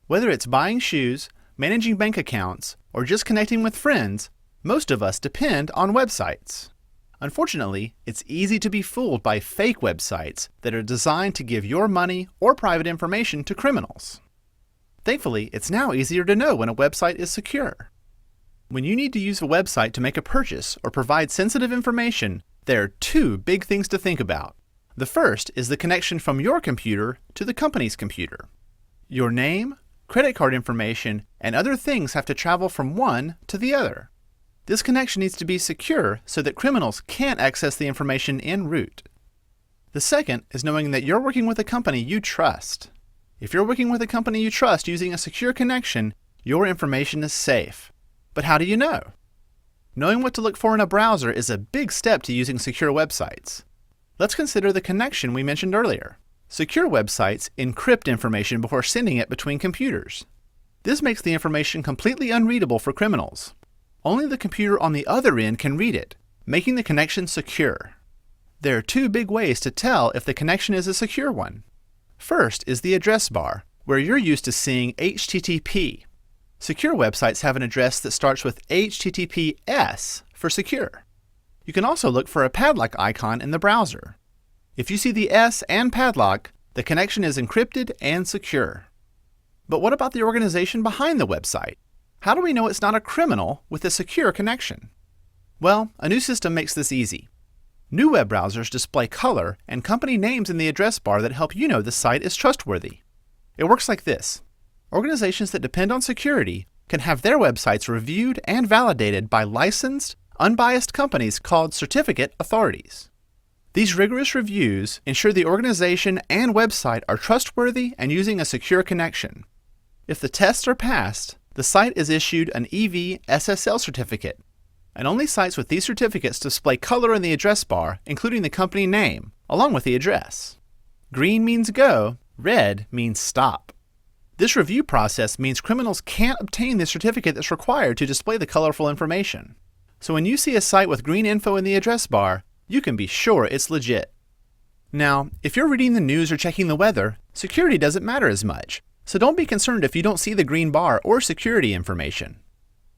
Whether it's buying shoes, managing bank accounts, or just connecting with friends, most of us depend on websites. Unfortunately, it's easy to be fooled by fake websites that are designed to give your money or private information to criminals. Thankfully, it's now easier to know when a website is secure. When you need to use a website to make a purchase or provide sensitive information, there are two big things to think about. The first is the connection from your computer to the company's computer. Your name, credit card information, and other things have to travel from one to the other. This connection needs to be secure so that criminals can't access the information en route. The second is knowing that you're working with a company you trust. If you're working with a company you trust using a secure connection, your information is safe. But how do you know? Knowing what to look for in a browser is a big step to using secure websites. Let's consider the connection we mentioned earlier. Secure websites encrypt information before sending it between computers. This makes the information completely unreadable for criminals. Only the computer on the other end can read it, making the connection secure. There are two big ways to tell if the connection is a secure one. First is the address bar, where you're used to seeing HTTP. Secure websites have an address that starts with HTTPS for secure. You can also look for a padlock icon in the browser. If you see the S and padlock, the connection is encrypted and secure. But what about the organization behind the website? How do we know it's not a criminal with a secure connection? Well, a new system makes this easy. New web browsers display color and company names in the address bar that help you know the site is trustworthy. It works like this. Organizations that depend on security can have their websites reviewed and validated by licensed, unbiased companies called certificate authorities. These rigorous reviews ensure the organization and website are trustworthy and using a secure connection. If the tests are passed, the site is issued an EV SSL certificate, and only sites with these certificates display color in the address bar, including the company name, along with the address. Green means go, red means stop. This review process means criminals can't obtain the certificate that's required to display the colorful information. So when you see a site with green info in the address bar, you can be sure it's legit. Now, if you're reading the news or checking the weather, security doesn't matter as much, so don't be concerned if you don't see the green bar or security information.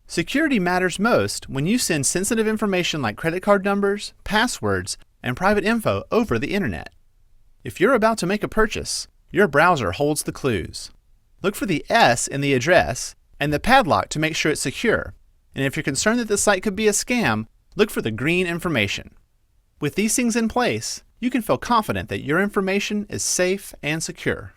Security matters most when you send sensitive information like credit card numbers, passwords, and private info over the internet. If you're about to make a purchase, your browser holds the clues. Look for the S in the address and the padlock to make sure it's secure. And if you're concerned that the site could be a scam, look for the green information. With these things in place, you can feel confident that your information is safe and secure.